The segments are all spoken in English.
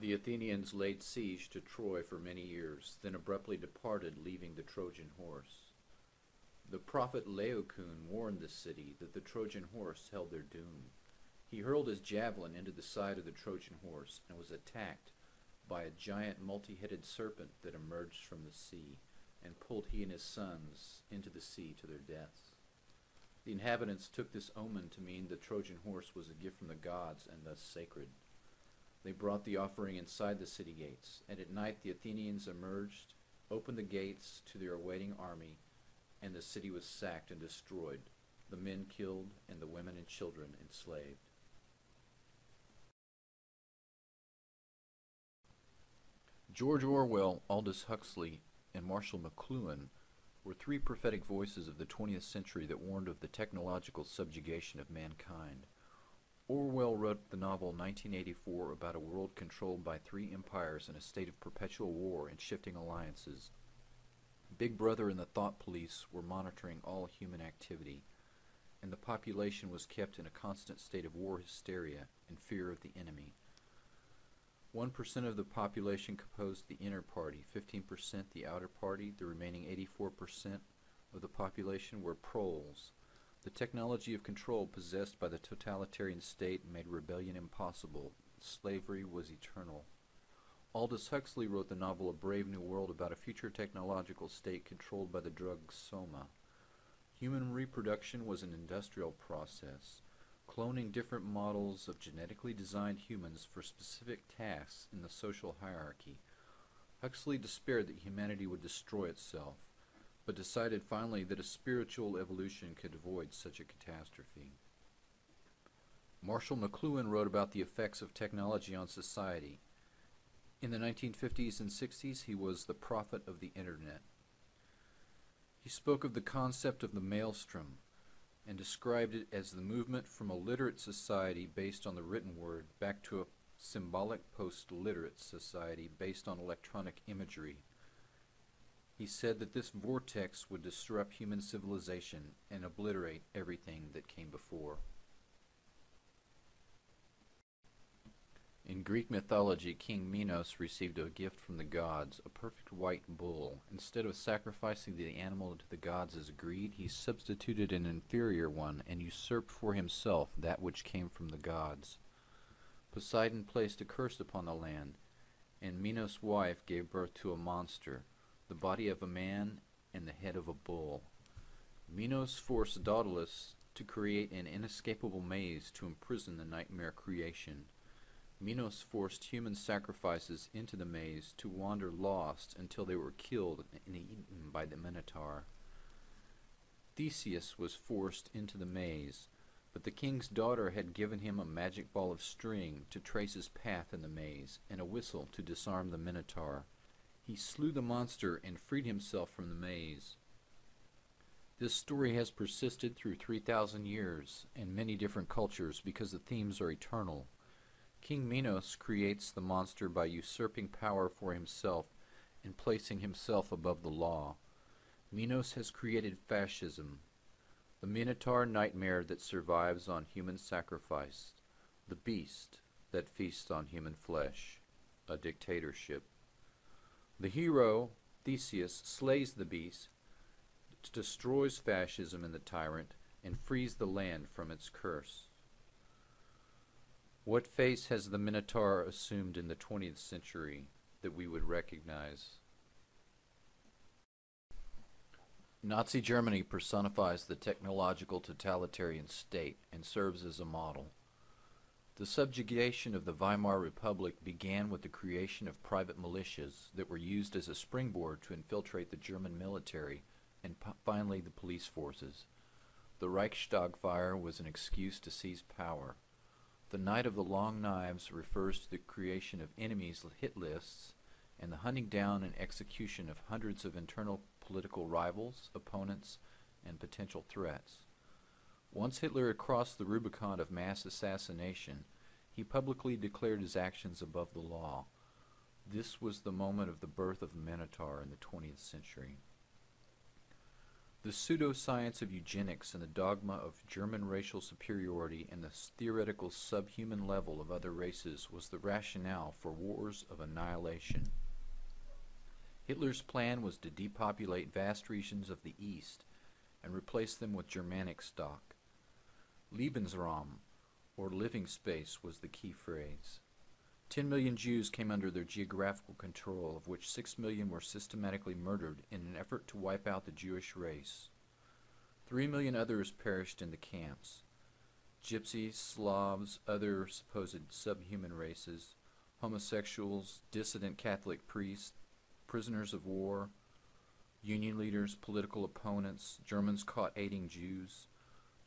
The Athenians laid siege to Troy for many years, then abruptly departed, leaving the Trojan horse. The prophet Laocoon warned the city that the Trojan horse held their doom. He hurled his javelin into the side of the Trojan horse and was attacked by a giant multi-headed serpent that emerged from the sea and pulled he and his sons into the sea to their deaths. The inhabitants took this omen to mean the Trojan horse was a gift from the gods and thus sacred. They brought the offering inside the city gates, and at night the Athenians emerged, opened the gates to their awaiting army, and the city was sacked and destroyed, the men killed, and the women and children enslaved. George Orwell, Aldous Huxley, and Marshall McLuhan were three prophetic voices of the 20th century that warned of the technological subjugation of mankind. Orwell wrote the novel 1984 about a world controlled by three empires in a state of perpetual war and shifting alliances. Big Brother and the Thought Police were monitoring all human activity, and the population was kept in a constant state of war hysteria and fear of the enemy. 1% of the population composed the inner party, 15% the outer party, the remaining 84% of the population were proles. The technology of control possessed by the totalitarian state made rebellion impossible. Slavery was eternal. Aldous Huxley wrote the novel A Brave New World about a future technological state controlled by the drug soma. Human reproduction was an industrial process, cloning different models of genetically designed humans for specific tasks in the social hierarchy. Huxley despaired that humanity would destroy itself, but decided finally that a spiritual evolution could avoid such a catastrophe. Marshall McLuhan wrote about the effects of technology on society. In the 1950s and 60s, he was the prophet of the Internet. He spoke of the concept of the maelstrom and described it as the movement from a literate society based on the written word back to a symbolic post-literate society based on electronic imagery. He said that this vortex would disrupt human civilization and obliterate everything that came before. In Greek mythology, King Minos received a gift from the gods, a perfect white bull. Instead of sacrificing the animal to the gods as agreed, he substituted an inferior one and usurped for himself that which came from the gods. Poseidon placed a curse upon the land, and Minos' wife gave birth to a monster, the body of a man and the head of a bull. Minos forced Daedalus to create an inescapable maze to imprison the nightmare creation. Minos forced human sacrifices into the maze to wander lost until they were killed and eaten by the Minotaur. Theseus was forced into the maze, but the king's daughter had given him a magic ball of string to trace his path in the maze and a whistle to disarm the Minotaur. He slew the monster and freed himself from the maze. This story has persisted through 3,000 years and many different cultures because the themes are eternal. King Minos creates the monster by usurping power for himself and placing himself above the law. Minos has created fascism, the Minotaur nightmare that survives on human sacrifice, the beast that feasts on human flesh, a dictatorship. The hero, Theseus, slays the beast, destroys fascism and the tyrant, and frees the land from its curse. What face has the Minotaur assumed in the 20th century that we would recognize? Nazi Germany personifies the technological totalitarian state and serves as a model. The subjugation of the Weimar Republic began with the creation of private militias that were used as a springboard to infiltrate the German military and finally the police forces. The Reichstag fire was an excuse to seize power. The Night of the Long Knives refers to the creation of enemies hit lists and the hunting down and execution of hundreds of internal political rivals, opponents, and potential threats. Once Hitler had crossed the Rubicon of mass assassination, he publicly declared his actions above the law. This was the moment of the birth of the Minotaur in the 20th century. The pseudoscience of eugenics and the dogma of German racial superiority and the theoretical subhuman level of other races was the rationale for wars of annihilation. Hitler's plan was to depopulate vast regions of the East and replace them with Germanic stock. Lebensraum, or living space, was the key phrase. 10 million Jews came under their geographical control, of which 6 million were systematically murdered in an effort to wipe out the Jewish race. 3 million others perished in the camps. Gypsies, Slavs, other supposed subhuman races, homosexuals, dissident Catholic priests, prisoners of war, union leaders, political opponents, Germans caught aiding Jews,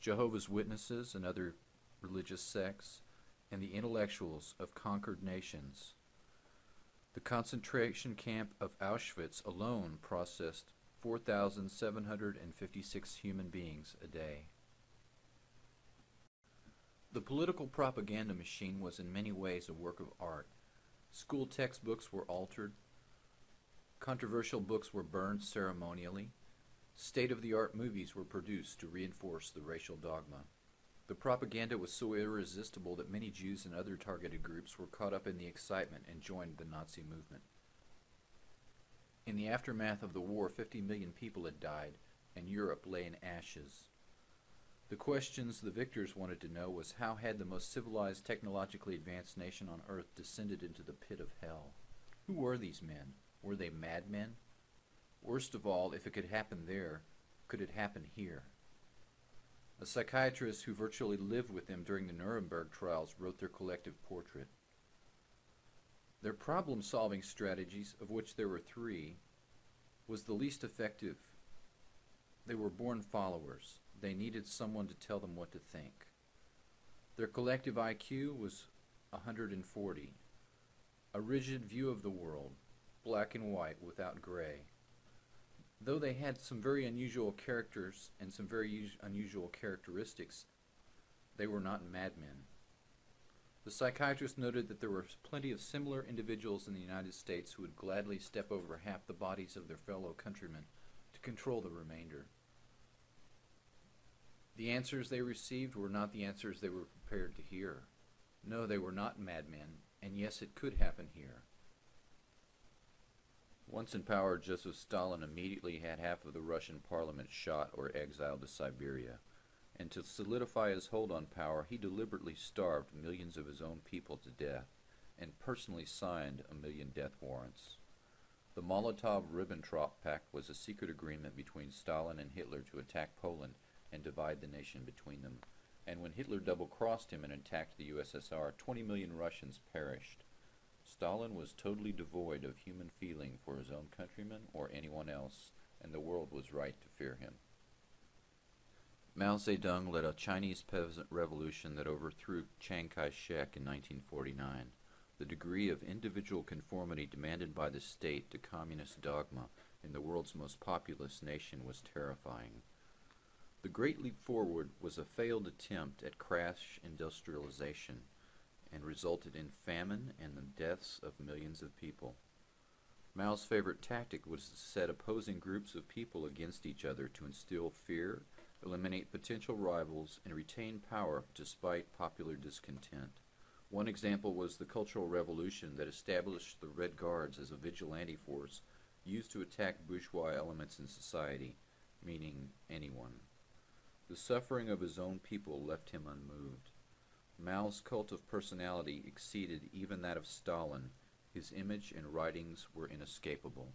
Jehovah's Witnesses and other religious sects, and the intellectuals of conquered nations. The concentration camp of Auschwitz alone processed 4,756 human beings a day. The political propaganda machine was in many ways a work of art. School textbooks were altered. Controversial books were burned ceremonially. State-of-the-art movies were produced to reinforce the racial dogma. The propaganda was so irresistible that many Jews and other targeted groups were caught up in the excitement and joined the Nazi movement. In the aftermath of the war, 50 million people had died, and Europe lay in ashes. The questions the victors wanted to know was, how had the most civilized, technologically advanced nation on earth descended into the pit of hell? Who were these men? Were they madmen? Worst of all, if it could happen there, could it happen here? A psychiatrist who virtually lived with them during the Nuremberg trials wrote their collective portrait. Their problem-solving strategies, of which there were three, was the least effective. They were born followers. They needed someone to tell them what to think. Their collective IQ was 140. A rigid view of the world, black and white without gray. Though they had some very unusual characters and some very unusual characteristics, they were not madmen. The psychiatrist noted that there were plenty of similar individuals in the United States who would gladly step over half the bodies of their fellow countrymen to control the remainder. The answers they received were not the answers they were prepared to hear. No, they were not madmen, and yes, it could happen here. Once in power, Joseph Stalin immediately had half of the Russian parliament shot or exiled to Siberia. And to solidify his hold on power, he deliberately starved millions of his own people to death and personally signed 1 million death warrants. The Molotov-Ribbentrop Pact was a secret agreement between Stalin and Hitler to attack Poland and divide the nation between them. And when Hitler double-crossed him and attacked the USSR, 20 million Russians perished. Stalin was totally devoid of human feeling for his own countrymen or anyone else, and the world was right to fear him. Mao Zedong led a Chinese peasant revolution that overthrew Chiang Kai-shek in 1949. The degree of individual conformity demanded by the state to communist dogma in the world's most populous nation was terrifying. The Great Leap Forward was a failed attempt at crash industrialization and resulted in famine and the deaths of millions of people. Mao's favorite tactic was to set opposing groups of people against each other to instill fear, eliminate potential rivals, and retain power despite popular discontent. One example was the Cultural Revolution that established the Red Guards as a vigilante force used to attack bourgeois elements in society, meaning anyone. The suffering of his own people left him unmoved. Mao's cult of personality exceeded even that of Stalin. His image and writings were inescapable.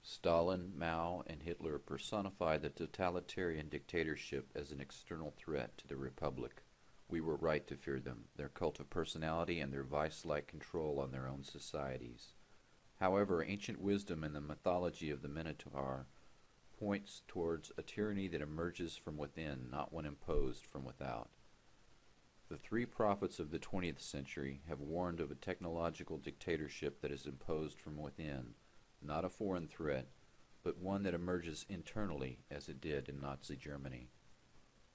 Stalin, Mao, and Hitler personified the totalitarian dictatorship as an external threat to the Republic. We were right to fear them, their cult of personality and their vice-like control on their own societies. However, ancient wisdom and the mythology of the Minotaur points towards a tyranny that emerges from within, not one imposed from without. The three prophets of the 20th century have warned of a technological dictatorship that is imposed from within, not a foreign threat, but one that emerges internally, as it did in Nazi Germany.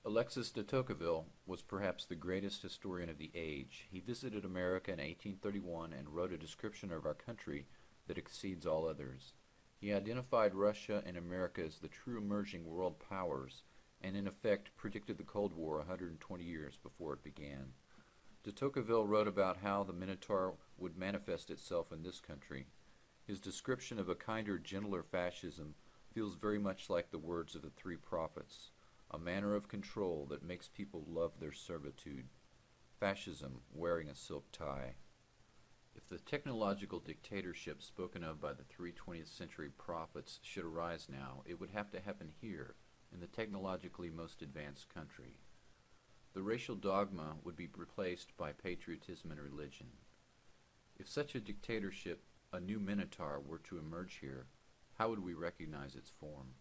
Alexis de Tocqueville was perhaps the greatest historian of the age. He visited America in 1831 and wrote a description of our country that exceeds all others. He identified Russia and America as the true emerging world powers, and in effect predicted the Cold War 120 years before it began. De Tocqueville wrote about how the Minotaur would manifest itself in this country. His description of a kinder, gentler fascism feels very much like the words of the three prophets, a manner of control that makes people love their servitude. Fascism wearing a silk tie. If the technological dictatorship spoken of by the three 20th century prophets should arise now, it would have to happen here, in the technologically most advanced country. The racial dogma would be replaced by patriotism and religion. If such a dictatorship, a new Minotaur, were to emerge here, how would we recognize its form?